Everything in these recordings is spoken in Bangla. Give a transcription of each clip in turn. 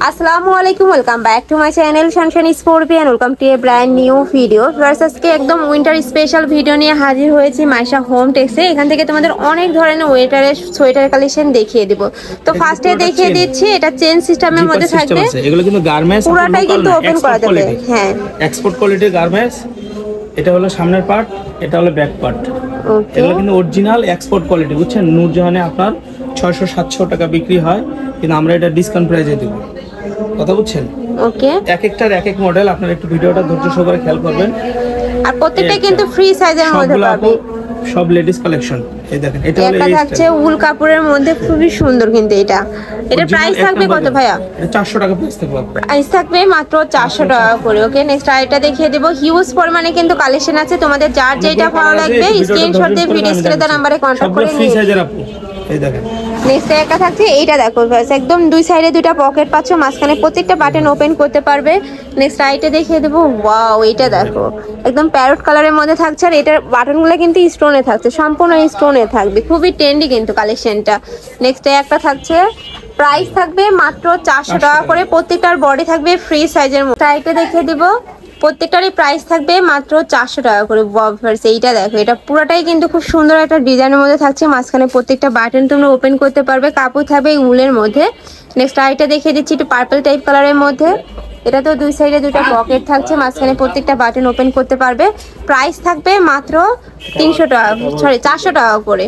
আসসালামু আলাইকুম, welcome back to my channel Sunshine scorpion. Welcome to A brand new video. আজকে একদম উইন্টার স্পেশাল ভিডিও নিয়ে হাজির হয়েছি মাইশা হোম টেক্সে। এখান থেকে তোমাদের অনেক ধরনের ওয়েটারের সোয়েটার কালেকশন দেখিয়ে দিব। তো ফার্স্টে দেখিয়ে দিচ্ছি, এটা চেন সিস্টেমের মধ্যে থাকবে। এগুলো কিন্তু গার্মেন্টস, পুরোটাই কিন্তু ওপেন করা যাবে। হ্যাঁ, এক্সপোর্ট কোয়ালিটির গার্মেন্টস। এটা হলো সামনের পার্ট, এটা হলো ব্যাক পার্ট। ওকে, এগুলো কিন্তু অরিজিনাল এক্সপোর্ট কোয়ালিটি, বুঝছেন। নূরজাহানে আপনার 600-700 টাকা বিক্রি হয়, কিন্তু আমরা এটা ডিসকাউন্ট প্রাইসে দেব। কথা বুঝছেন? ওকে। এক একটার এক এক মডেল, আপনারা একটু ভিডিওটা ধৈর্য সহকারে খেয়াল করবেন। আর প্রত্যেকটা কিন্তু ফ্রি সাইজের মধ্যে পাবে। সব লেডিস কালেকশন। এই দেখেন, এটা হলো একটা থাকছে উল কাপড়ের মধ্যে, খুবই সুন্দর কিন্তু এটা। এটা প্রাইস থাকবে কত ভাইয়া? এটা 400 টাকা প্রাইস থাকবে। প্রাইস থাকবে মাত্র 400 টাকা করে। ওকে, নেক্সট আইটা দেখিয়ে দেব। হিউজ পরিমাণে কিন্তু কালেকশন আছে, তোমাদের যার যেটা ভালো লাগবে স্ক্রিনশট দিয়ে ভিডিও স্ক্রিনে দেওয়া নম্বরে কন্টাক্ট করে ফ্রি সাইজের আপু। এই দেখেন, নেক্সট একটা থাকছে, এইটা দেখো গাইস, একদম দুই সাইডে দুইটা পকেট পাচ্ছ, মাঝখানে প্রত্যেকটা বাটন ওপেন করতে পারবে। নেক্সট আইটা দেখিয়ে দেবো। ওয়াও, এইটা দেখো, একদম প্যারট কালারের মধ্যে থাকছে। আর এটার বাটনগুলো কিন্তু স্টোনে থাকছে, সম্পূর্ণ স্টোনে থাকবে, খুবই ট্রেন্ডি কিন্তু কালেকশনটা। নেক্সট একটা থাকছে, প্রাইস থাকবে মাত্র 400 টাকা করে। প্রত্যেকটার বডি থাকবে ফ্রি সাইজের মধ্যে। আইটা দেখিয়ে দিব, প্রত্যেকটারই প্রাইস থাকবে মাত্র 400 টাকা করে। এইটা দেখো, এটা পুরোটাই কিন্তু খুব সুন্দর একটা ডিজাইনের মধ্যে থাকছে, মাঝখানে প্রত্যেকটা বাটন তোমরা ওপেন করতে পারবে। কাপড় থাকবে উলের মধ্যে। নেক্সট আইটা দেখিয়ে দিচ্ছি, একটু পার্পল টাইপ কালারের মধ্যে। এটা তো দুই সাইডে দুইটা পকেট থাকছে, মাঝখানে প্রত্যেকটা বাটন ওপেন করতে পারবে। প্রাইস থাকবে মাত্র 400 টাকা করে।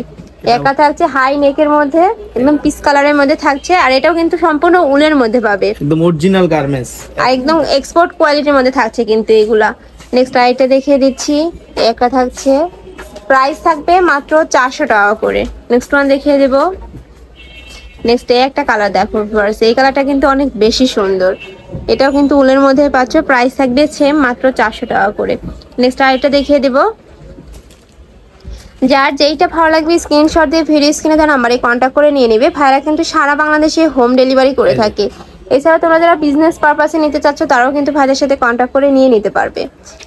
একা থাকছে হাই নেকের মধ্যে, একদম পিস কালারের মধ্যে থাকছে। আর এটাও কিন্তু সম্পূর্ণ উলের মধ্যে পাবে, একদম অরিজিনাল গার্মেন্টস, আর একদম এক্সপোর্ট কোয়ালিটির মধ্যে থাকছে কিন্তু এগুলা। নেক্সট আইটা দেখিয়ে দিচ্ছি, একটা থাকছে, প্রাইস থাকবে মাত্র 400 টাকা করে। নেক্সট ওয়ান দেখিয়ে দেব। নেক্সট একটা কালার দেখো, এই কালারটা কিন্তু অনেক বেশি সুন্দর। এটাও কিন্তু উলের মধ্যে পাচ্ছ, প্রাইস থাকবে সেম মাত্র 400 টাকা করে। নেক্সট আইটা দেখিয়ে দেব। যার যেইটা ভালো লাগবে স্ক্রিনশট দিয়ে ভিডিও স্ক্রিনে দেওয়া নাম্বারে কন্ট্যাক্ট করে নিয়ে নেবে। ভাইরা কিন্তু সারা বাংলাদেশে হোম ডেলিভারি করে থাকে। এছাড়া তোমরা যারা বিজনেস পারপাসে নিতে চাচ্ছ, তারাও কিন্তু ভাইদের সাথে কন্ট্যাক্ট করে নিয়ে নিতে পারবে।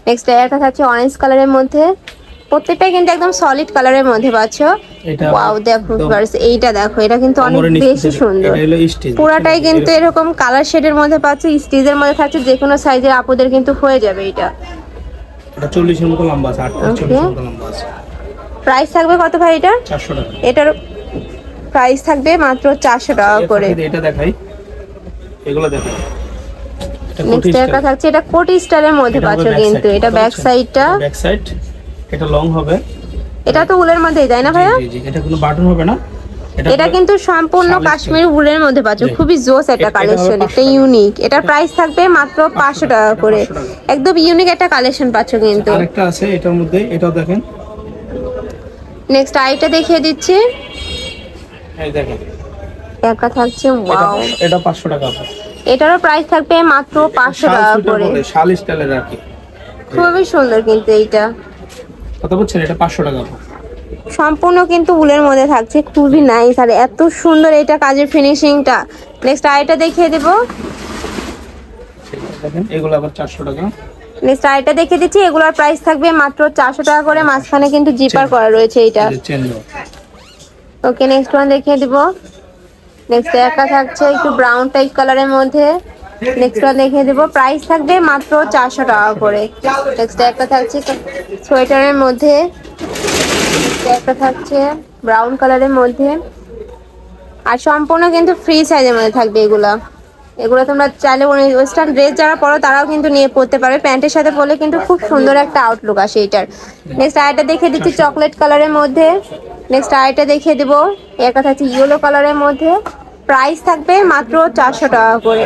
নেক্সট একটা থাকছে অরেঞ্জ কালারের মধ্যে, প্রত্যেকটাই কিন্তু একদম সলিড কালারের মধ্যে পাচ্ছ। ওয়াও, দেখো ভিউয়ার্স, এইটা দেখো, এটা কিন্তু অনেক বেশি সুন্দর। পুরাটাই কিন্তু এরকম কালার শেডের মধ্যে পাচ্ছ, স্টিচের মধ্যে থাকছে, যে কোনো সাইজের আপুদের কিন্তু হয়ে যাবে। এটা 40 এর মতো লম্বা আছে, 48 এর মতো লম্বা আছে। প্রাইস থাকবে কত ভাই এটা? 400 টাকা। এটার প্রাইস থাকবে মাত্র 400 টাকা করে। এটা দেখাই, এগুলো দেখাই। নেক্সট একটা থাকছে, এটা কোটি স্টাইলের মধ্যে পাচ্ছ কিন্তু। এটা ব্যাক সাইডটা, ব্যাক সাইড, এটা লং হবে। এটা তো উলের মধ্যেই, তাই না ভাইয়া? জি জি, এটা কোনো বাটন হবে না। এটা কিন্তু সম্পূর্ণ কাশ্মীরি উলের মধ্যে পাচ্ছ, খুবই জোস একটা কালেকশন, একটা ইউনিক। এটার প্রাইস থাকবে মাত্র 500 টাকা করে। একদম ইউনিক একটা কালেকশন পাচ্ছ কিন্তু। আরেকটা আছে এটার মধ্যে, এটাও দেখেন। নেক্সট আইটা দেখিয়ে দিচ্ছি, এই দেখেন, একটা থাকছে। ওয়াও, এটা 500 টাকা। এটারও প্রাইস থাকবে মাত্র 500 টাকা করে। শাল স্টাইলের আর কি, খুবই সুন্দর কিন্তু এইটা। কথা বলছেন, এটা 500 টাকা। সম্পূর্ণ কিন্তু উলের মধ্যে থাকছে, খুবই নাইস। আর এত সুন্দর এটা কাজের ফিনিশিংটা। নেক্সট আইটা দেখিয়ে দেব। দেখেন, এগুলো আবার 400 টাকা। নেক্সট আইটা দেখিয়ে দিচ্ছি, এগুলোর প্রাইস থাকবে মাত্র 400 টাকা করে। মাঝখানে কিন্তু জিপার করা রয়েছে এটা। ওকে, নেক্সট ওয়ান দেখিয়ে দিব। নেক্সট একটা থাকছে একটু ব্রাউন টাইপ কালারের মধ্যে। নেক্সট ওয়ান দেখিয়ে দেব, প্রাইস থাকবে মাত্র 400 টাকা করে। নেক্সট একটা থাকছে সোয়েটারের মধ্যে, একটা থাকছে ব্রাউন কালারের মধ্যে। আর সম্পূর্ণ কিন্তু ফ্রি সাইজের মধ্যে থাকবে এগুলো তোমরা চাইলে ওয়েস্টার্ন ড্রেস যারা পরো তারাও কিন্তু নিয়ে পরতে পারবে। প্যান্টের সাথে পরলে কিন্তু খুব সুন্দর একটা আউটলুক আসে এটার। নেক্সট আইটা দেখিয়ে দিচ্ছি চকলেট কালারের মধ্যে। নেক্সট আইটা দেখিয়ে দেবো, একটা থাকছে ইয়েলো কালারের মধ্যে। প্রাইস থাকবে মাত্র 400 টাকা করে।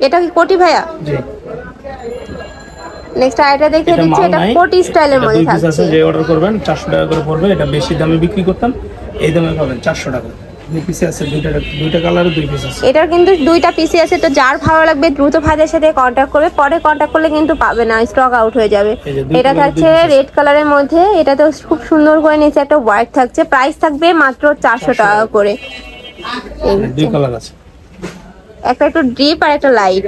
এটা কি কোটি ভাইয়া? নেক্সট আইটা দেখিয়ে দিচ্ছি, এটা কোটি স্টাইলের মধ্যে থাকছে। যে অর্ডার করবেন 400 টাকা করে পড়বে। এটা বেশি দামে বিক্রি করতাম, এই দামে পাবেন 400 টাকা। দুই পিস আছে, দুইটা কালারে দুই পিস আছে। এটার কিন্তু দুইটা পিসি আছে, তো যার ভালো লাগবে দ্রুত ভাইদের সাথে কন্ট্যাক্ট করবে। পরে কন্ট্যাক্ট করলে কিন্তু পাবে না, স্টক আউট হয়ে যাবে। এটা থাকছে রেড কালারের মধ্যে, এটা তো খুব সুন্দর করে নিচে একটা হোয়াইট থাকছে। প্রাইস থাকবে মাত্র 400 টাকা করে। দুই কালার আছে, একটা একটু ডিপ আর একটা লাইট।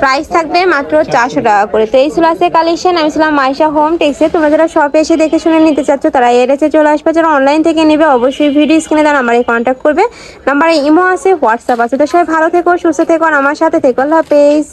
প্রাইস থাকবে মাত্র 400 টাকা করে। তো এই ছিল আছে কালেকশন। আমি ছিলাম মাইশা হোম টেক্সে। তোমরা যারা শপে এসে দেখে শুনে নিতে চাচ্ছ তারা এসে চলে আসবে, যারা অনলাইন থেকে নেবে অবশ্যই ভিডিও স্ক্রিনে দেওয়া নাম্বারে কন্ট্যাক্ট করবে। নাম্বারে ইমো আছে, হোয়াটসঅ্যাপ আছে। তো সবাই ভালো থেকো, সুস্থ থেকো আর আমার সাথে থেকো। আল্লাহ হাফেজ।